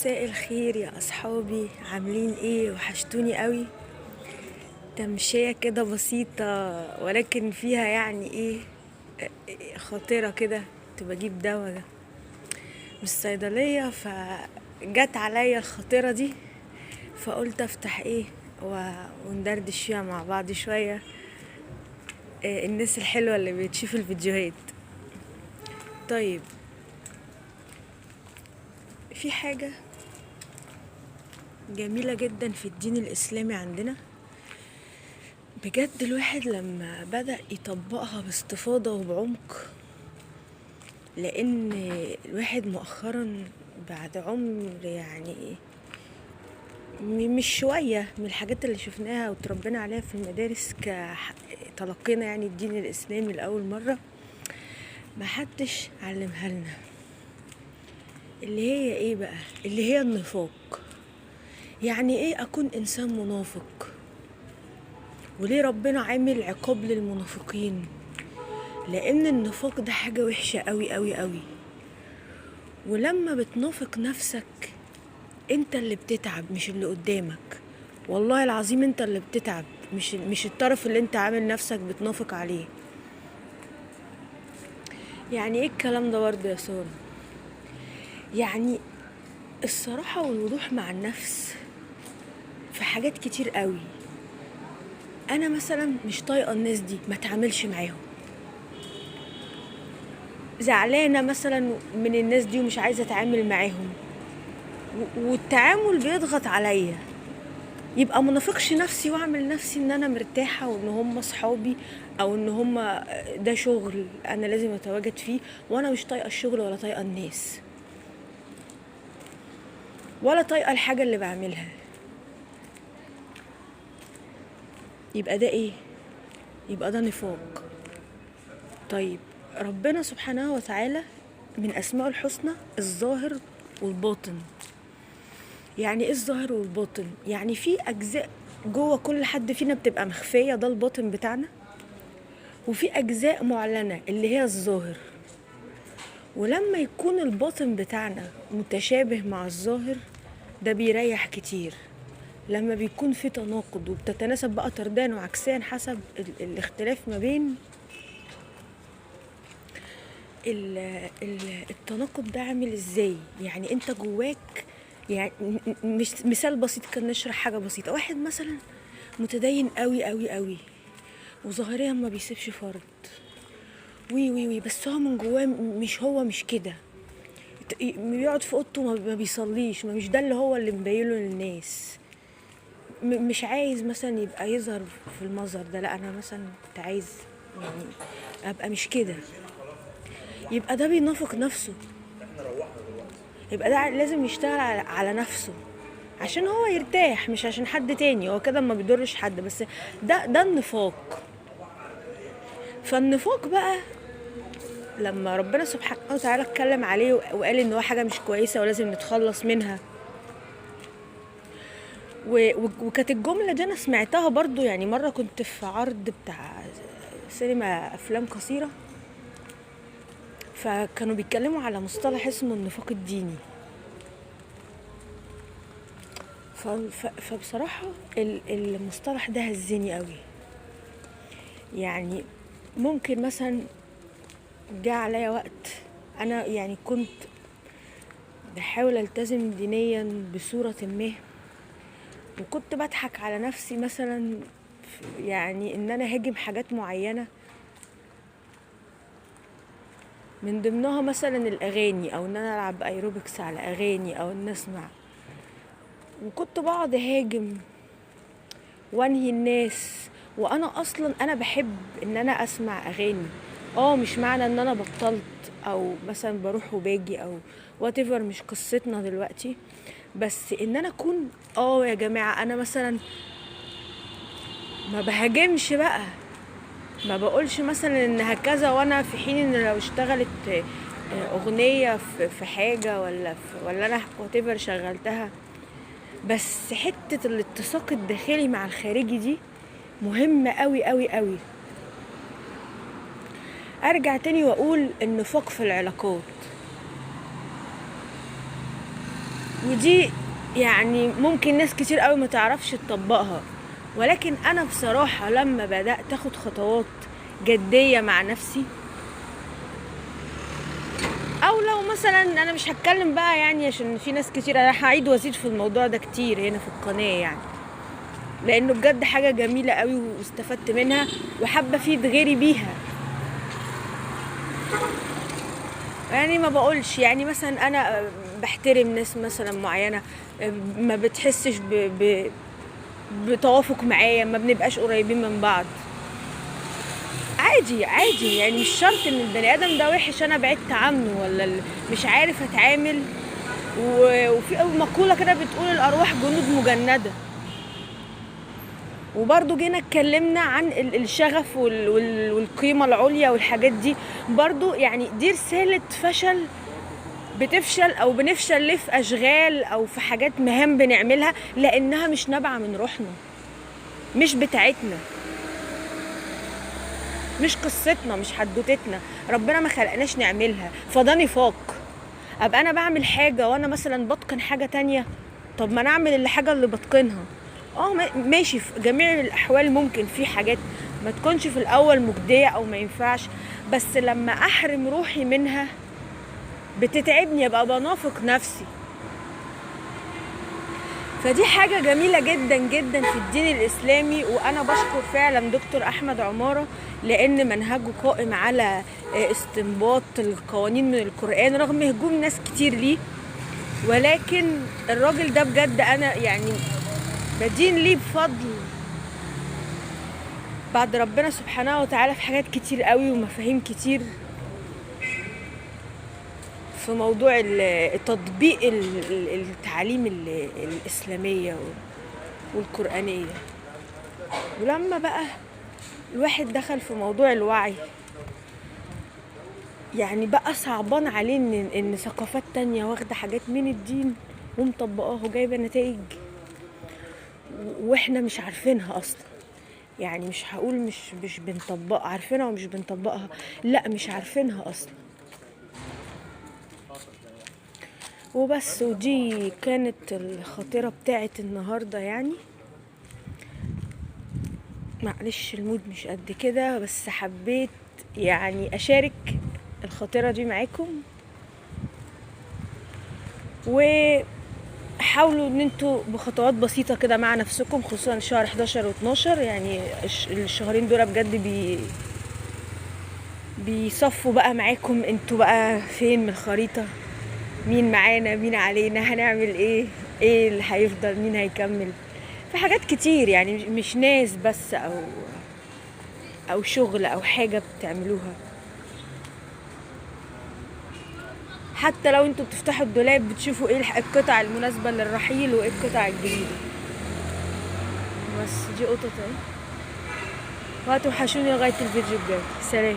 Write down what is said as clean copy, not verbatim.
مساء الخير يا أصحابي، عاملين ايه؟ وحشتوني قوي. تمشية كده بسيطة ولكن فيها يعني ايه، خطيرة كده. كنت بجيب دواء من الصيدلية فجت عليا الخطيرة دي، فقلت افتح ايه وندردش فيها مع بعض شوية. الناس الحلوة اللي بتشوف الفيديوهات. طيب، في حاجة جميلة جدا في الدين الإسلامي عندنا، بجد الواحد لما بدأ يطبقها باستفاضة وبعمق، لأن الواحد مؤخرا بعد عمر يعني مش شوية من الحاجات اللي شفناها وتربينا عليها في المدارس تلقينا يعني الدين الإسلامي لأول مرة، ما حدش علمها لنا. اللي هي ايه بقى؟ اللي هي النفاق. يعني ايه أكون إنسان منافق؟ وليه ربنا عامل عقاب للمنافقين؟ لان النفاق ده حاجة وحشة قوي قوي قوي، ولما بتنافق نفسك انت اللي بتتعب مش اللي قدامك. والله العظيم انت اللي بتتعب، مش الطرف اللي انت عامل نفسك بتنافق عليه. يعني ايه الكلام ده برضه يا سارة؟ يعني الصراحة والوضوح مع النفس في حاجات كتير قوي. انا مثلا مش طايقة الناس دي، ما تعاملش معاهم. زعلانة مثلا من الناس دي ومش عايزة اتعامل معاهم، والتعامل بيضغط عليا، يبقى منافقش نفسي واعمل نفسي ان انا مرتاحة وان هم صحابي، او ان هم ده شغل انا لازم اتواجد فيه، وانا مش طايقة الشغل ولا طايقة الناس ولا طايقة الحاجة اللي بعملها. يبقى ده ايه؟ يبقى ده نفاق. طيب، ربنا سبحانه وتعالى من اسماء الحسنى الظاهر والباطن. يعني ايه الظاهر والباطن؟ يعني في اجزاء جوه كل حد فينا بتبقى مخفية، ده الباطن بتاعنا، وفي اجزاء معلنة اللي هي الظاهر. ولما يكون الباطن بتاعنا متشابه مع الظاهر ده بيريح كتير. لما بيكون في تناقض وبتتناسب بقى طردان وعكسيا حسب الاختلاف ما بين التناقض ده عامل ازاي. يعني انت جواك، يعني مش مثال بسيط كان نشرح حاجة بسيطة. واحد مثلا متدين قوي قوي قوي وظاهريا ما بيسيبش فرض وي وي وي، بس هو من جواه مش كده. بيقعد في اوضته ما بيصليش، مش ده اللي هو اللي مبينه للناس. مش عايز مثلا يبقى يظهر في المظهر ده، لا انا مثلا كنت عايز يعني ابقى مش كده. يبقى ده بينافق نفسه. يبقى ده لازم يشتغل على نفسه عشان هو يرتاح، مش عشان حد تاني. هو كده ما بيضرش حد، بس ده النفاق. فالنفاق بقى لما ربنا سبحانه وتعالى اتكلم عليه وقال ان هو حاجة مش كويسة ولازم نتخلص منها، وكانت الجملة دي انا سمعتها برضو. يعني مرة كنت في عرض بتاع سينما افلام قصيرة، فكانوا بيتكلموا على مصطلح اسمه النفاق الديني. فبصراحة المصطلح ده هزني قوي. يعني ممكن مثلا جاء عليا وقت انا يعني كنت بحاول التزم دينيا بصورة ما، وكنت بضحك على نفسي مثلا يعني ان انا هاجم حاجات معينة، من ضمنها مثلا الاغاني، او ان انا العب ايروبكس على اغاني، او ان اسمع. وكنت بقعد اهاجم وانهي الناس، وانا اصلا انا بحب ان انا اسمع اغاني. مش معنى ان انا بطلت او مثلا بروح وباجي او whatever، مش قصتنا دلوقتي. بس ان انا اكون يا جماعة انا مثلا ما بهاجمش بقى، ما بقولش مثلا ان هكذا، وانا في حين ان لو اشتغلت اغنية في حاجة ولا انا whatever شغلتها. بس حتة الاتساق الداخلي مع الخارجي دي مهمة قوي قوي قوي. ارجع تاني واقول النفاق في العلاقات. ودي يعني ممكن ناس كتير قوي ما تعرفش تطبقها، ولكن انا بصراحة لما بدأت اخد خطوات جدية مع نفسي، او لو مثلا انا مش هتكلم بقى يعني عشان في ناس كتير، انا هعيد وازيد في الموضوع ده كتير هنا في القناة يعني، لانه بجد حاجة جميلة قوي واستفدت منها وحابة افيد غيري بيها. يعني ما بقولش يعني مثلا انا بحترم ناس مثلا معينة ما بتحسش بتوافق معايا، ما بنبقاش قريبين من بعض، عادي عادي يعني، مش شرط ان البني ادم ده وحش انا بعدت عنه ولا مش عارف اتعامل. وفي مقولة كده بتقول الارواح جنود مجندة. وبرضو جينا اتكلمنا عن الشغف والقيمة العليا والحاجات دي، برضو يعني دي رسالة فشل بتفشل او بنفشل ليه في اشغال او في حاجات مهام بنعملها، لانها مش نابعة من روحنا، مش بتاعتنا، مش قصتنا، مش حدوتتنا، ربنا ما خلقناش نعملها، فده نفاق. ابقى انا بعمل حاجة وانا مثلا بتقن حاجة تانية، طب ما نعمل الحاجة اللي بتقنها. ماشي، في جميع الاحوال ممكن في حاجات ما تكونش في الاول مجدية او ما ينفعش، بس لما احرم روحي منها بتتعبني، ابقى بنافق نفسي. فدي حاجة جميلة جدا جدا في الدين الإسلامي، وأنا بشكر فعلا دكتور أحمد عمارة لأن منهجه قائم على استنباط القوانين من القرآن رغم هجوم ناس كتير ليه، ولكن الراجل ده بجد أنا يعني بدين ليه بفضل بعد ربنا سبحانه وتعالى في حاجات كتير قوي ومفاهيم كتير في موضوع تطبيق التعاليم الإسلامية والقرآنية. ولما بقى الواحد دخل في موضوع الوعي، يعني بقى صعبان عليه ان ثقافات تانية واخدة حاجات من الدين ومطبقاها وجايبة نتائج واحنا مش عارفينها اصلا. يعني مش هقول مش بنطبق، عارفينها ومش بنطبقها، لا مش عارفينها اصلا. وبس، ودي كانت الخطيرة بتاعت النهاردة يعني. معلش المود مش قد كده، بس حبيت يعني اشارك الخطيرة دي معاكم. وحاولوا ان انتوا بخطوات بسيطة كده مع نفسكم، خصوصا شهر 11 و12 يعني الشهرين دول بجد بيصفوا بقى معاكم انتوا بقى فين من الخريطة، مين معانا مين علينا، هنعمل ايه اللي هيفضل، مين هيكمل في حاجات كتير يعني، مش ناس بس او شغل او حاجة بتعملوها. حتى لو انتوا بتفتحوا الدولاب بتشوفوا ايه القطع المناسبة للرحيل وايه القطع الجديدة. بس دي قطط اهي، وهتوحشوني لغاية الفيديو الجاي. سلام.